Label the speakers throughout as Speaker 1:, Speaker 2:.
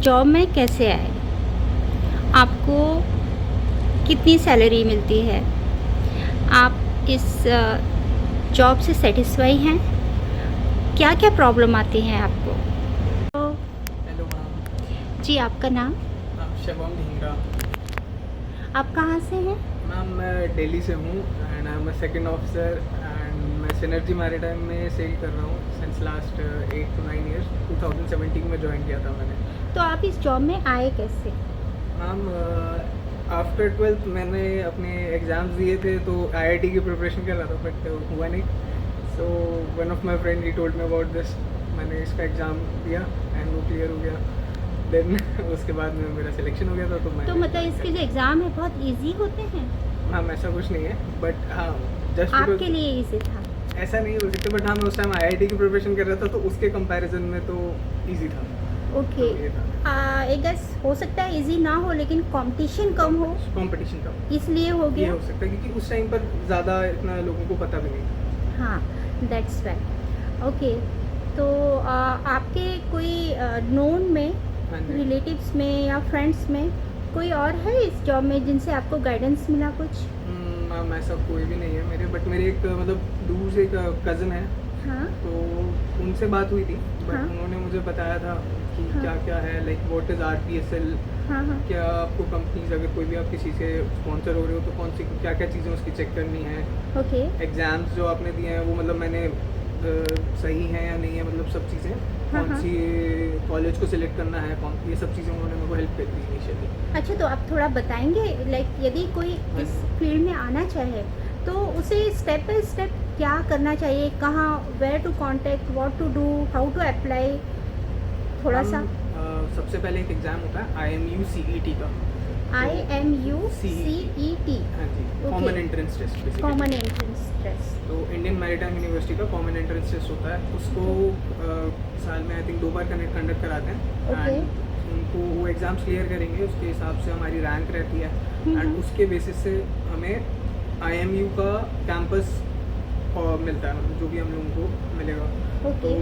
Speaker 1: Job में कैसे आए? आपको कितनी सैलरी मिलती है? आप इस जॉब से सैटिस्फाई हैं? क्या-क्या प्रॉब्लम आती हैं आपको? तो
Speaker 2: हेलो मैम।
Speaker 1: जी, आपका नाम?
Speaker 2: शबम ढींगरा।
Speaker 1: आप कहाँ से हैं?
Speaker 2: मैम मैं दिल्ली से हूँ and I am a second officer and मैं सिनर्जी मैरीटाइम में सेल कर रहा हूँ सिंस लास्ट 8 to 9 ईयर्स। 2017 में ज्वाइन किया था मैंने।
Speaker 1: तो आप इस जॉब में आए कैसे?
Speaker 2: मैम आफ्टर 12th मैंने अपने एग्ज़ाम्स दिए थे तो आईआईटी की प्रिपरेशन कर रहा था बट हुआ नहीं। So one of my friend he told me about this. मैंने इसका एग्ज़ाम दिया एंड वो क्लियर हो गया। देन उसके बाद में मेरा सिलेक्शन हो गया था तो
Speaker 1: तो
Speaker 2: मैंने
Speaker 1: मतलब इसके जो एग्ज़ाम है बहुत ईज़ी होते हैं?
Speaker 2: मैम ऐसा कुछ नहीं है बट हाँ जस्ट
Speaker 1: आपके लिए ईज़ी था?
Speaker 2: ऐसा नहीं बोल सकते बट हाँ मैं उस टाइम आईआईटी की प्रिपरेशन कर रहा था तो उसके कंपैरिजन में तो इजी था।
Speaker 1: ओके।
Speaker 2: तो ये था
Speaker 1: आई गेस हो सकता है ईज़ी ना हो लेकिन कॉम्पिटिशन कम हो,
Speaker 2: कंपटीशन का।
Speaker 1: इसलिए हो
Speaker 2: ये
Speaker 1: गया?
Speaker 2: हो सकता है क्योंकि उस टाइम पर ज़्यादा इतना लोगों को पता भी नहीं था।
Speaker 1: हाँ, दैट्स राइट। ओके, तो आपके कोई नोन में,
Speaker 2: हाँ जी।
Speaker 1: रिलेटिव्स में या फ्रेंड्स में कोई और है इस जॉब में जिनसे आपको गाइडेंस मिला कुछ?
Speaker 2: मैम ऐसा कोई भी नहीं है मेरे बट मेरे एक मतलब दूर से एक कज़न है
Speaker 1: हाँ,
Speaker 2: तो उनसे बात हुई थी बट
Speaker 1: हाँ,
Speaker 2: उन्होंने मुझे बताया था कि
Speaker 1: हाँ,
Speaker 2: क्या क्या है लाइक व्हाट इज़ आरपीएसएल।
Speaker 1: हाँ, हाँ,
Speaker 2: क्या आपको कंपनीज अगर कोई भी आप किसी से स्पॉन्सर हो रहे हो तो कौन सी क्या क्या चीज़ें उसकी चेक करनी है।
Speaker 1: ओके,
Speaker 2: एग्ज़ाम्स जो आपने दिए हैं वो मतलब मैंने सही है या नहीं है मतलब सब चीज़ें
Speaker 1: हाँ,
Speaker 2: कौन
Speaker 1: हाँ।
Speaker 2: सी कॉलेज को सिलेक्ट करना है कौन ये सब चीज़ें उन्होंने मेरे को हेल्प कर दी इनिशियली।
Speaker 1: अच्छा, तो आप थोड़ा बताएँगे लाइक यदि कोई
Speaker 2: हाँ
Speaker 1: इस
Speaker 2: जी।
Speaker 1: फील्ड में आना चाहे, तो उसे स्टेप बाय स्टेप क्या करना चाहिए? कहाँ, where to contact, what to do, how to apply?
Speaker 2: हम
Speaker 1: थोड़ा-सा
Speaker 2: सबसे पहले एक एग्ज़ाम होता है IMU CET का।
Speaker 1: IMUCET।
Speaker 2: हाँ जी
Speaker 1: okay,
Speaker 2: common entrance test basically.
Speaker 1: Common entrance test.
Speaker 2: तो इंडियन मैरीटाइम यूनिवर्सिटी का कॉमन एंट्रेंस टेस्ट होता है उसको साल में आई थिंक 2 बार कंडक्ट कराते हैं
Speaker 1: ओके।
Speaker 2: एंड उनको वो एग्ज़ाम्स क्लियर करेंगे उसके हिसाब से हमारी रैंक रहती है एंड उसके बेसिस से हमें IMU का कैंपस मिलता है मतलब जो भी हम लोगों को मिलेगा।
Speaker 1: ओके,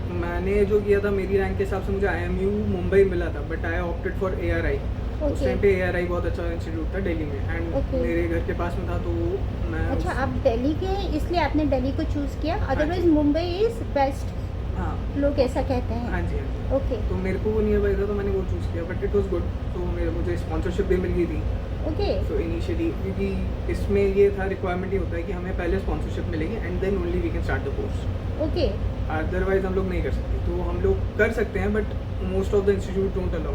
Speaker 2: तो मैंने जो किया था मेरी रैंक के हिसाब से मुझे IMU मुंबई मिला था but I opted for ARI। उस
Speaker 1: ओके,
Speaker 2: टाइम पे ARI बहुत अच्छा इंस्टीट्यूट था दिल्ली में एंड
Speaker 1: ओके।
Speaker 2: मेरे घर के पास में था तो मैं
Speaker 1: अच्छा, आप दिल्ली के हैं इसलिए आपने दिल्ली को चूज़ किया, अदरवाइज़
Speaker 2: जी।
Speaker 1: मुंबई इज़ बेस्ट,
Speaker 2: हाँ
Speaker 1: लोग ऐसा कहते
Speaker 2: हाँ
Speaker 1: हैं।
Speaker 2: जी हाँ जी।
Speaker 1: ओके,
Speaker 2: तो मेरे को वो नियर बाई था तो मैंने वो चूज़ किया बट इट वॉज गुड। तो मुझे स्पॉन्सरशिप भी मिल गई थी।
Speaker 1: ओके,
Speaker 2: सो इनिशियली क्योंकि इसमें ये था रिक्वायरमेंट ये होता है कि हमें पहले स्पॉन्सरशिप मिलेगी and then only we can start the course.
Speaker 1: Okay.
Speaker 2: Otherwise हम लोग नहीं कर सकते। तो हम लोग कर सकते हैं but most of the institute don't allow.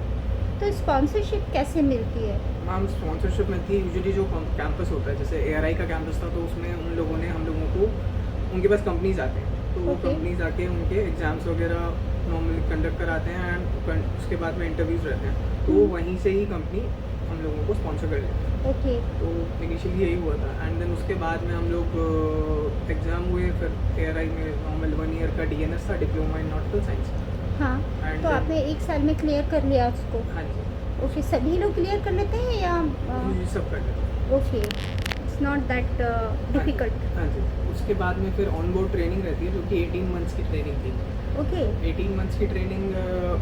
Speaker 1: तो स्पॉन्सरशिप कैसे मिलती है?
Speaker 2: मैम स्पॉन्सरशिप मिलती है यूजुअली जो कैंपस होता है जैसे ARI का कैंपस था तो उसमें उन लोगों ने हम लोगों को उनके पास कंपनीज आते हैं तो वो
Speaker 1: Okay.
Speaker 2: कंपनीज आके उनके एग्ज़ाम्स वगैरह नॉर्मली कंडक्ट कराते हैं एंड उसके बाद में इंटरव्यूज़ रहते हैं तो वहीं से ही कंपनी हम लोगों को स्पॉन्सर कर लेती है।
Speaker 1: ओके,
Speaker 2: तो इनिशियली यही हुआ था एंड देन उसके बाद में हम लोग एग्ज़ाम हुए फिर ARI में नॉर्मल 1 ईयर का DNS था डिप्लोमा इन नॉटिकल साइंस।
Speaker 1: हाँ,
Speaker 2: And
Speaker 1: तो आपने 1 साल में क्लियर कर लिया उसको?
Speaker 2: हाँ जी
Speaker 1: ओके, सभी लोग क्लियर कर लेते हैं या
Speaker 2: ये सब कर लेते हैं।
Speaker 1: Okay, it's not that difficult?
Speaker 2: हाँ जी। उसके बाद में फिर ऑन बोर्ड ट्रेनिंग रहती है जो कि 18 मंथ्स की ट्रेनिंग थी।
Speaker 1: ओके,
Speaker 2: 18 मंथ्स की ट्रेनिंग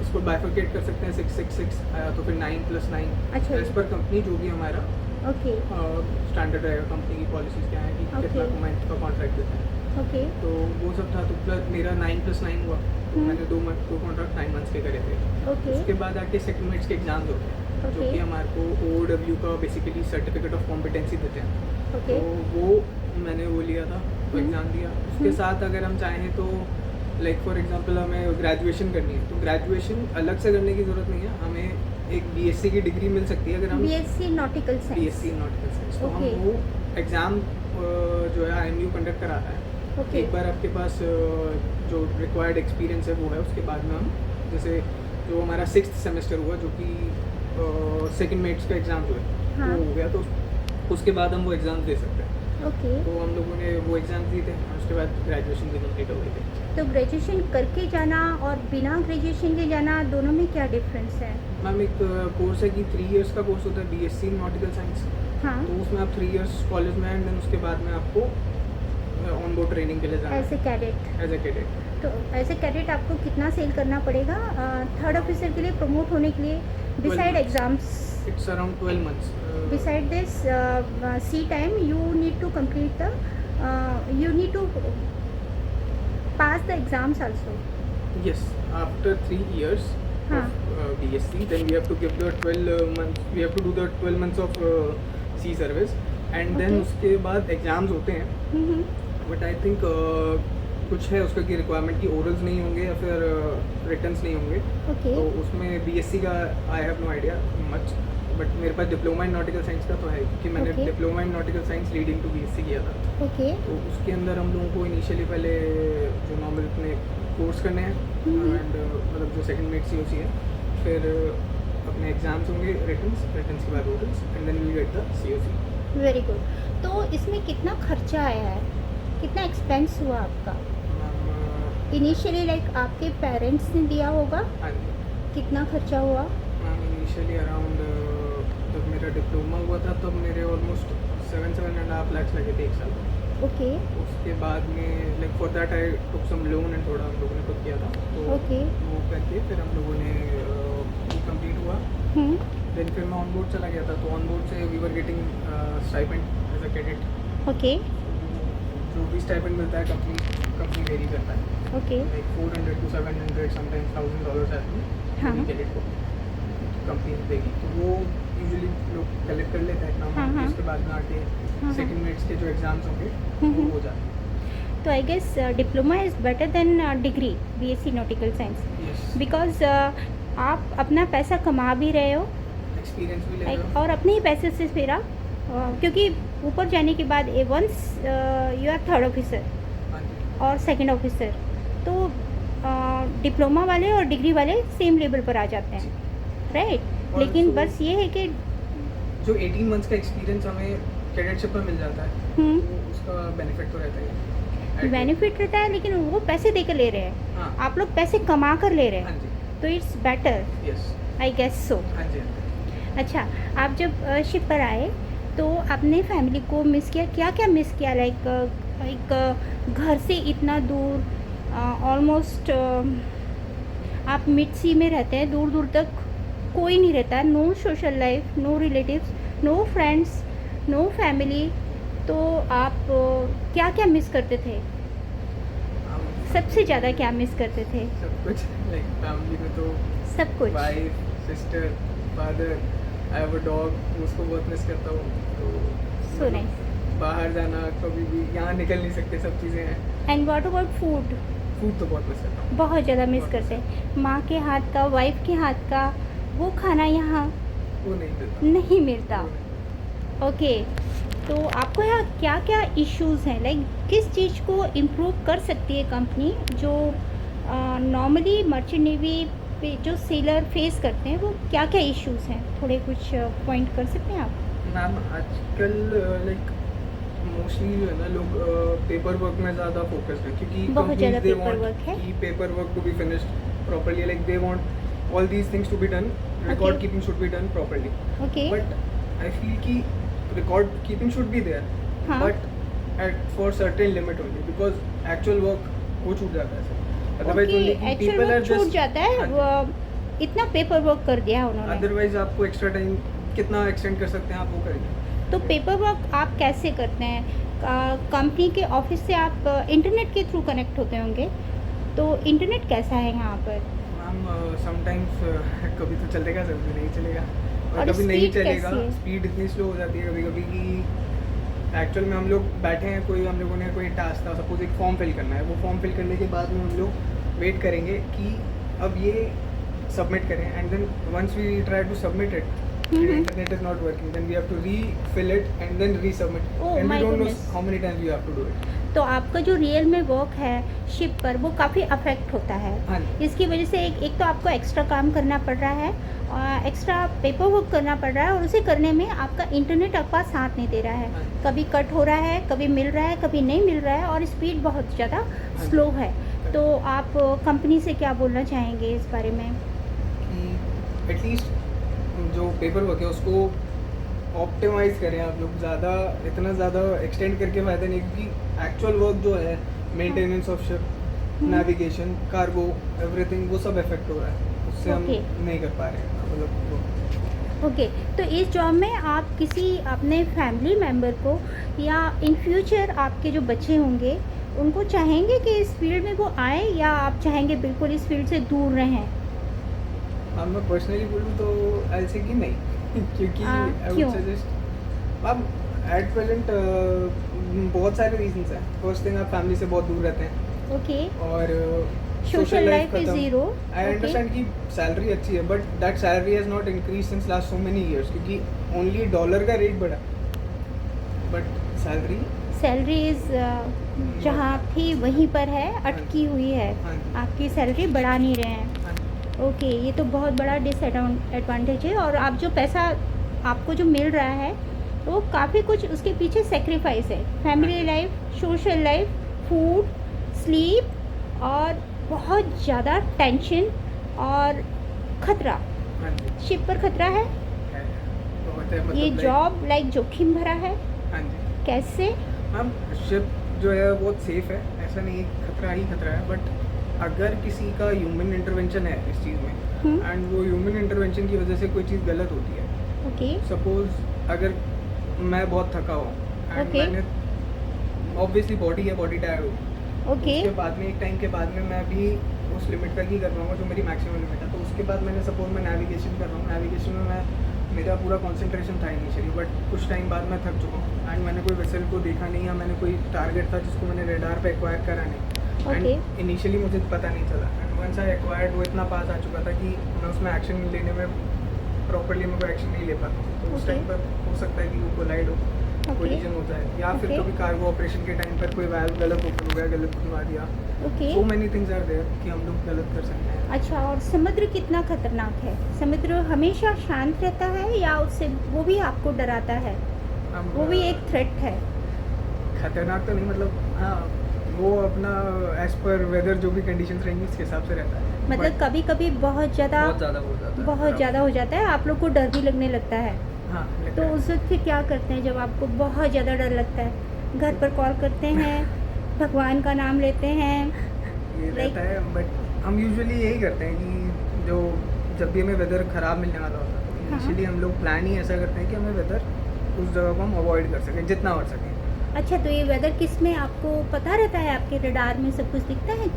Speaker 2: इसको बाइफरकेट कर सकते हैं 666 तो फिर 9+9
Speaker 1: अच्छा
Speaker 2: एज पर कंपनी जो भी हमारा
Speaker 1: ओके,
Speaker 2: स्टैंडर्ड रहेगा कंपनी की पॉलिसीज़ क्या है कि
Speaker 1: Okay.
Speaker 2: कितना मंथ का कॉन्ट्रैक्ट देते हैं।
Speaker 1: ओके,
Speaker 2: तो वो सब था तो प्लस मेरा 9+9 हुआ तो मैंने 2 कॉन्ट्रैक्ट 9 मंथ्स के करे थे।
Speaker 1: ओके,
Speaker 2: उसके बाद आके सेकंड के एग्जाम्स होते हैं जो
Speaker 1: Okay.
Speaker 2: कि हमारे को OOW का बेसिकली सर्टिफिकेट ऑफ कॉम्पिटेंसी देते हैं।
Speaker 1: ओके,
Speaker 2: तो वो मैंने वो लिया था वो एग्ज़ाम दिया। उसके साथ अगर हम चाहें तो लाइक फॉर एग्जांपल हमें ग्रेजुएशन करनी है तो ग्रेजुएशन अलग से करने की ज़रूरत नहीं है। हमें एक BSc की डिग्री मिल सकती है अगर हम
Speaker 1: BSc nautical science.
Speaker 2: BSc nautical science. तो
Speaker 1: Okay.
Speaker 2: हम वो एग्ज़ाम जो है IMU कंडक्ट कराता है।
Speaker 1: ओके,
Speaker 2: एक बार आपके पास जो रिक्वायर्ड एक्सपीरियंस है वो है उसके बाद में हम जैसे जो हमारा 6th सेमेस्टर हुआ जो कि सेकंड मेट्स का एग्ज़ाम जो है
Speaker 1: हाँ।
Speaker 2: वो हो गया तो उसके बाद हम वो एग्ज़ाम दे सकते हैं।
Speaker 1: ओके।
Speaker 2: तो हम लोगों ने वो एग्ज़ाम दिए थे और उसके बाद ग्रेजुएशन भी कंप्लीट हो गई थी।
Speaker 1: तो ग्रेजुएशन करके जाना और बिना ग्रेजुएशन के जाना दोनों में क्या डिफरेंस है?
Speaker 2: मैम एक कोर्स है कि 3 इयर्स का कोर्स होता है BSc नॉटिकल साइंस।
Speaker 1: हाँ,
Speaker 2: तो उसमें आप 3 इयर्स कॉलेज में एंड देन उसके बाद में आपको ऑन बोर्ड ट्रेनिंग के लिए जाना
Speaker 1: as a cadet.
Speaker 2: As a cadet.
Speaker 1: तो एज ए कैडेट आपको कितना सेल करना पड़ेगा थर्ड ऑफिसर के लिए प्रमोट होने के लिए, beside
Speaker 2: months.
Speaker 1: Exams?
Speaker 2: It's around 12 months.
Speaker 1: Beside this, C time, you need to complete the, you need to pass the exams also.
Speaker 2: Yes, after 3 years
Speaker 1: हाँ.
Speaker 2: of BSc, then we have to give the 12 months. We have to do the 12 months of C service, and then
Speaker 1: Okay.
Speaker 2: उसके बाद exams होते हैं. But I think कुछ है उसका कि requirement की ओरल्स नहीं होंगे या फिर रिटर्न्स नहीं होंगे.
Speaker 1: ओके.
Speaker 2: तो उसमें बीएससी का I have no idea much, but मेरे पास डिप्लोमा इन नॉटिकल साइंस का तो है क्योंकि मैंने
Speaker 1: Okay.
Speaker 2: Diploma in nautical science leading to BSc किया था.
Speaker 1: ओके.
Speaker 2: तो उसके अंदर हम लोगों को इनिशियली पहले जो नॉर्मल अपने कोर्स करने हैं एंड मतलब जो सेकंड मेड सीओसी है, फिर अपने एग्जाम्स होंगे, रिटर्न्स के बाद orals, and then we get the COC.
Speaker 1: Very good. तो इसमें कितना खर्चा आया है, कितना एक्सपेंस हुआ आपका इनिशियली? लाइक आपके पेरेंट्स ने दिया होगा,
Speaker 2: हाँ जी
Speaker 1: कितना खर्चा हुआ?
Speaker 2: मैम, इनिशियली अराउंड जब मेरा डिप्लोमा हुआ था तब मेरे ऑलमोस्ट 7.5 लाख लगे थे एक साल में.
Speaker 1: ओके.
Speaker 2: उसके बाद में like for that I took some loan and थोड़ा हम लोगों ने खुद किया था, तो
Speaker 1: Okay.
Speaker 2: वो करके फिर हम लोगों ने कंप्लीट हुआ. देन फिर मैं ऑन बोर्ड चला गया था, तो ऑन बोर्ड से we were getting stipend as a cadet.
Speaker 1: Okay.
Speaker 2: जो भी स्टाइपेंड मिलता है कंपनी वेरी करता है,
Speaker 1: ओके.
Speaker 2: लाइक 400 to 700 समटाइम्स $1,000 आदमी
Speaker 1: हाँ.
Speaker 2: कैडेट को कंपनी देगी. तो वो यूजुअली लोग कलेक्ट कर लेते हैं
Speaker 1: हाँ,
Speaker 2: नाम.
Speaker 1: हाँ.
Speaker 2: उसके बाद में आके
Speaker 1: हाँ.
Speaker 2: सेकंड मेट्स के जो एग्जाम्स होंगे वो हो जाते हैं.
Speaker 1: तो I guess diploma is better than degree BSc nautical science,
Speaker 2: yes,
Speaker 1: because आप अपना पैसा कमा भी रहे हो
Speaker 2: एक्सपीरियंस भी ले
Speaker 1: लाइक,
Speaker 2: रहे हो.
Speaker 1: और अपने ही पैसे से फिर आप क्योंकि ऊपर जाने के बाद once you are third officer
Speaker 2: हाँ जी.
Speaker 1: और सेकंड ऑफिसर, तो डिप्लोमा वाले और डिग्री वाले सेम लेवल पर आ जाते हैं, राइट?
Speaker 2: और
Speaker 1: लेकिन
Speaker 2: so-
Speaker 1: बस ये है कि
Speaker 2: जो 18 मंथ्स का एक्सपीरियंस हमें कैडेटशिप में मिल जाता है, वो उसका बेनिफिट तो रहता है.
Speaker 1: बेनिफिट रहता है, लेकिन वो पैसे दे कर ले रहे हैं,
Speaker 2: हाँ.
Speaker 1: आप लोग पैसे कमा कर ले रहे
Speaker 2: हाँ
Speaker 1: हैं,
Speaker 2: जी.
Speaker 1: तो it's better,
Speaker 2: yes.
Speaker 1: I guess so.
Speaker 2: हाँ जी. हाँ जी.
Speaker 1: अच्छा, आप जब शिप पर आए तो आपने फैमिली को मिस किया, क्या क्या मिस किया? लाइक घर से इतना दूर, ऑलमोस्ट आप मिड सी में रहते हैं, दूर दूर तक कोई नहीं रहता, no social life, no relatives, no friends, no family, तो आप क्या क्या मिस करते थे? सबसे ज़्यादा क्या मिस करते थे?
Speaker 2: सब कुछ लाइक फैमिली में तो
Speaker 1: सब कुछ.
Speaker 2: Wife, sister, father, I have a dog, उसको बहुत मिस करता हूँ. तो
Speaker 1: So
Speaker 2: मतलब
Speaker 1: nice.
Speaker 2: बाहर जाना कभी भी, यहाँ निकल नहीं सकते, सब चीज़ें हैं.
Speaker 1: And what about food?
Speaker 2: Food तो बहुत मिस करता हूँ.
Speaker 1: बहुत ज़्यादा मिस
Speaker 2: बहुत
Speaker 1: करते हैं, माँ के हाथ का, वाइफ के हाथ का, वो खाना यहाँ
Speaker 2: वो नहीं मिलता.
Speaker 1: नहीं मिलता.
Speaker 2: वो नहीं.
Speaker 1: ओके. तो आपको यहाँ क्या क्या इश्यूज़ हैं, लाइक किस चीज़ को इम्प्रूव कर सकती है कंपनी, जो नॉर्मली मर्चेंट नेवी पे जो सेलर फेस करते हैं, वो क्या क्या इश्यूज़ हैं? थोड़े कुछ पॉइंट कर सकते हैं आप?
Speaker 2: मैम, आजकल लाइक मोस्टली जो है ना, लोग पेपर वर्क में ज़्यादा फोकस्ड है, क्योंकि
Speaker 1: बहुत ज़्यादा
Speaker 2: companies, they
Speaker 1: paper
Speaker 2: want
Speaker 1: work है.
Speaker 2: कि paper work to be finished properly, like they want all these things to be done, record
Speaker 1: Okay.
Speaker 2: keeping should be done properly.
Speaker 1: Okay.
Speaker 2: But I feel कि record keeping should be there,
Speaker 1: हाँ.
Speaker 2: but at for certain limit only, because actual work वो छूट जाता है. Otherwise
Speaker 1: okay,
Speaker 2: only कि
Speaker 1: actual
Speaker 2: people are
Speaker 1: work छूट
Speaker 2: just,
Speaker 1: जाता है,
Speaker 2: हाँ जी.
Speaker 1: इतना पेपर वर्क कर दिया उन्होंने.
Speaker 2: अदरवाइज आपको एक्स्ट्रा टाइम कितना एक्सटेंड कर सकते हैं आप वो करेंगे.
Speaker 1: तो पेपर वर्क आप कैसे करते हैं? कंपनी के ऑफिस से आप इंटरनेट के थ्रू कनेक्ट होते होंगे, तो इंटरनेट कैसा है यहाँ पर?
Speaker 2: मैम, समटाइम्स कभी तो चलेगा, कभी नहीं चलेगा,
Speaker 1: और
Speaker 2: और कभी नहीं
Speaker 1: speed
Speaker 2: चलेगा.
Speaker 1: कैसी है?
Speaker 2: स्पीड इतनी स्लो हो जाती है कभी कभी कि एक्चुअल में हम लोग बैठे हैं, कोई हम लोगों ने कोई टास्क था, सपोज एक फॉर्म फिल करना है, वो फॉर्म फिल करने के बाद में हम लोग वेट करेंगे कि अब ये सबमिट करें, and then once we try to submit it, internet is not working, then we have to refill it and then resubmit,
Speaker 1: Oh
Speaker 2: and
Speaker 1: my
Speaker 2: we don't know
Speaker 1: goodness.
Speaker 2: how many times we have to do it.
Speaker 1: तो आपका जो real में work है ship पर, वो काफ़ी affect होता है.
Speaker 2: हाँ जी.
Speaker 1: इसकी वजह से एक तो आपको एक्स्ट्रा काम करना पड़ रहा है, एक्स्ट्रा पेपर वर्क करना पड़ रहा है, और उसे करने में आपका इंटरनेट आपका साथ नहीं दे रहा है.
Speaker 2: हाँ जी.
Speaker 1: कभी कट हो रहा है, कभी मिल रहा है, कभी नहीं मिल रहा है, और स्पीड बहुत ज़्यादा
Speaker 2: जी.
Speaker 1: स्लो है. तो आप कंपनी से क्या बोलना चाहेंगे इस बारे में?
Speaker 2: कि एटलीस्ट जो पेपर वर्क है उसको ऑप्टिमाइज करें आप लोग. ज़्यादा इतना ज़्यादा एक्सटेंड करके फ़ायदा नहीं, क्योंकि एक्चुअल वर्क जो है maintenance of ship, navigation, cargo, everything वो सब इफेक्ट हो रहा है, उससे हम
Speaker 1: Okay.
Speaker 2: नहीं कर पा रहे हैं मतलब वो।
Speaker 1: ओके, तो इस जॉब में आप किसी अपने फैमिली मेम्बर को या इन फ्यूचर आपके जो बच्चे होंगे उनको चाहेंगे कि इस फील्ड में वो आए, या आप चाहेंगे बिल्कुल इस फील्ड से दूर रहें?
Speaker 2: हाँ, मैं पर्सनली बोलूँ तो आई से कि नहीं क्योंकि आई
Speaker 1: क्यों?
Speaker 2: Would suggest ma'am at present बहुत सारे रीजंस हैं। फर्स्ट थिंग, आप फैमिली से बहुत दूर रहते हैं
Speaker 1: ओके,
Speaker 2: और
Speaker 1: social life is zero.
Speaker 2: I
Speaker 1: okay,
Speaker 2: understand कि सैलरी अच्छी है, but that salary has not increase since last so many years, क्योंकि ओनली डॉलर का रेट बढ़ा, बट सैलरी
Speaker 1: सैलरी इज़ जहाँ थी वहीं पर है, अटकी हुई है।
Speaker 2: हाँ जी।
Speaker 1: आपकी सैलरी बढ़ा नहीं रहे हैं।
Speaker 2: हाँ जी।
Speaker 1: ओके, ये तो बहुत बड़ा डिसएडवांटेज है। और आप जो पैसा आपको जो मिल रहा है वो काफ़ी कुछ उसके पीछे सेक्रीफाइस है। Family life, social life, food, sleep और बहुत ज़्यादा टेंशन और ख़तरा।
Speaker 2: हाँ जी।
Speaker 1: शिप पर ख़तरा है।
Speaker 2: बहुत है, मतलब
Speaker 1: ये
Speaker 2: like-
Speaker 1: जॉब लाइक जोखिम भरा है।
Speaker 2: हाँ जी
Speaker 1: कैसे?
Speaker 2: मैम, शिप जो है बहुत सेफ है, ऐसा नहीं है, खतरा ही खतरा है, बट अगर किसी का ह्यूमन इंटरवेंशन है इस चीज़ में एंड वो ह्यूमन इंटरवेंशन की वजह से कोई चीज़ गलत होती है,
Speaker 1: ओके,
Speaker 2: सपोज अगर मैं बहुत थका हूँ एंड
Speaker 1: Okay.
Speaker 2: मैंने ऑब्वियसली बॉडी है, बॉडी टायर्ड हो,
Speaker 1: ओके,
Speaker 2: उसके बाद में एक टाइम के बाद में मैं भी उस लिमिट तक ही कर पाऊँगा जो मेरी मैक्सिमम लिमिट है। तो उसके बाद मैंने सपोज मैं नेविगेशन कर रहा हूँ, नेविगेशन में मैं मेरा पूरा कंसंट्रेशन था इनिशियली, बट कुछ टाइम बाद मैं थक चुका हूँ एंड मैंने कोई वेसल को देखा नहीं, या मैंने कोई टारगेट था जिसको मैंने रेडार पे एक्वायर करा नहीं,
Speaker 1: Okay.
Speaker 2: एंड इनिशियली मुझे पता नहीं चला, एंड वंस आई एक्वायर्ड वो इतना पास आ चुका था कि मैं उसमें एक्शन लेने में प्रॉपरली मैं कोई एक्शन नहीं ले पाता हूँ। तो उस
Speaker 1: Okay.
Speaker 2: टाइम पर हो सकता है कि वो कोलाइड हो,
Speaker 1: Okay.
Speaker 2: कोलिजन हो जाए, या फिर
Speaker 1: Okay.
Speaker 2: कभी कार्गो ऑपरेशन के टाइम पर कोई वाल्व गलत ओपन हो गया, गलत खुलवा दिया,
Speaker 1: okay.
Speaker 2: So many things are there कि हम लोग गलत कर सकते हैं।
Speaker 1: अच्छा, और समुद्र कितना खतरनाक है? समुद्र हमेशा शांत रहता है या उससे वो भी आपको डराता है?
Speaker 2: हम
Speaker 1: वो भी एक थ्रेट है।
Speaker 2: खतरनाक तो नहीं, मतलब हाँ, वो अपना एज पर वेदर जो भी कंडीशंस रहेंगी उसके हिसाब से रहता है।
Speaker 1: मतलब
Speaker 2: But
Speaker 1: कभी कभी बहुत ज़्यादा
Speaker 2: बहुत ज़्यादा हो जाता है,
Speaker 1: बहुत ज़्यादा हो जाता है, आप लोग को डर भी लगने लगता है।
Speaker 2: हाँ लगता
Speaker 1: तो
Speaker 2: है।
Speaker 1: उस वक्त फिर क्या करते हैं जब आपको बहुत ज़्यादा डर लगता है? घर पर कॉल करते हैं, भगवान का नाम लेते हैं?
Speaker 2: ये
Speaker 1: like-
Speaker 2: रहता है, बट हम यूजुअली यही करते हैं कि जो जब भी हमें वेदर ख़राब मिलने वाला होता है तो
Speaker 1: हाँ।
Speaker 2: इनिशियली हम लोग प्लान ही ऐसा करते हैं कि हमें वेदर उस जगह को हम अवॉइड कर सकें जितना हो सके।
Speaker 1: अच्छा, तो ये वेदर किस में आपको पता रहता है? आपके रडार में सब कुछ दिखता है?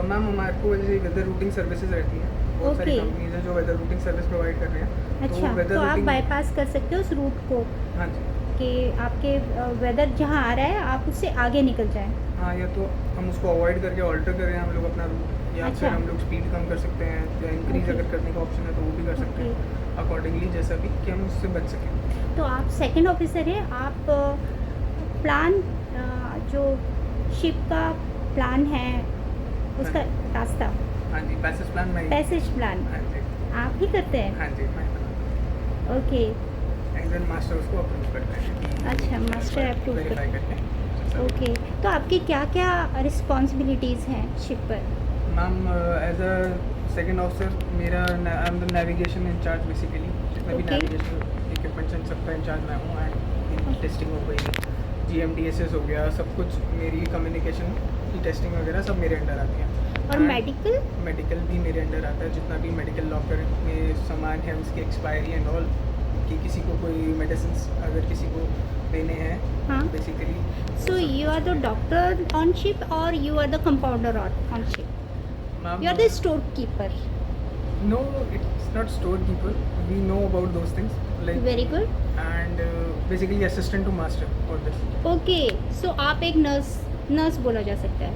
Speaker 2: मैम, हमारे को जैसे वेदर रूटिंग सर्विसेज रहती हैं, बहुत सारी
Speaker 1: Okay.
Speaker 2: कंपनीज हैं जो वेदर रूटिंग सर्विस प्रोवाइड कर रहे हैं।
Speaker 1: अच्छा,
Speaker 2: weather
Speaker 1: तो आप
Speaker 2: routing-
Speaker 1: बाईपास कर सकते हो उस रूट को
Speaker 2: हाँ जी,
Speaker 1: कि आपके वेदर जहाँ आ रहा है आप उससे आगे निकल जाएं।
Speaker 2: हाँ, या तो हम उसको अवॉइड करके ऑल्टर करें हम लोग अपना रूट, या
Speaker 1: अच्छा।
Speaker 2: फिर हम लोग स्पीड कम कर सकते हैं, या इंक्रीज
Speaker 1: Okay.
Speaker 2: अगर करने का ऑप्शन है तो वो भी कर सकते हैं अकॉर्डिंगली, जैसा भी कि हम उससे बच सकें।
Speaker 1: तो आप सेकंड ऑफिसर हैं, आप प्लान जो शिप का प्लान है उसका रास्ता,
Speaker 2: हाँ जी, पैसेज प्लान मैं
Speaker 1: पैसेज प्लान
Speaker 2: हाँ जी,
Speaker 1: आप ही करते हैं?
Speaker 2: हाँ जी, मैं बनाता हूँ।
Speaker 1: ओके,
Speaker 2: एंड देन मास्टर उसको अप्रूव करते हैं कि
Speaker 1: अच्छा, master approve
Speaker 2: वेरीफाई करते हैं।
Speaker 1: ओके। तो आपकी क्या क्या रिस्पॉन्सिबिलिटीज़ हैं शिप पर?
Speaker 2: Ma'am, as a second officer मेरा I am the navigation in-charge basically, जितने भी
Speaker 1: Okay.
Speaker 2: नेविगेशन इक्विपमेंट्स हैं सबका इंचार्ज मैं हूँ, एंड टेस्टिंग हो गई, GMDSS हो गया, सब कुछ मेरी कम्युनिकेशन की टेस्टिंग वगैरह सब मेरे अंडर आती है।
Speaker 1: और
Speaker 2: And
Speaker 1: मेडिकल?
Speaker 2: मेडिकल भी मेरे अंडर आता है, जितना भी मेडिकल लॉकर में सामान है उसकी एक्सपायरी एंड ऑल, कि किसी को कोई मेडिसिन अगर किसी को देने हैं
Speaker 1: हाँ।
Speaker 2: Basically.
Speaker 1: So you are the doctor on ship और you are the compounder on ship? You are the store keeper?
Speaker 2: No, it's not storekeeper. We know about those things, like
Speaker 1: very good.
Speaker 2: and basically assistant to master for this.
Speaker 1: Okay, so आप एक nurse बोला जा सकता है।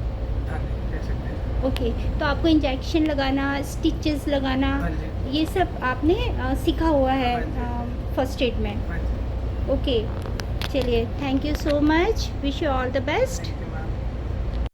Speaker 2: हाँ जी, कह सकते हैं।
Speaker 1: ओके, तो आपको इंजेक्शन लगाना, स्टिचेस लगाना,
Speaker 2: हाँ जी,
Speaker 1: ये सब आपने सीखा हुआ है
Speaker 2: हाँ
Speaker 1: फर्स्ट एड में?
Speaker 2: हाँ जी।
Speaker 1: ओके, चलिए, thank you so much, wish you all the best.
Speaker 2: Thank you.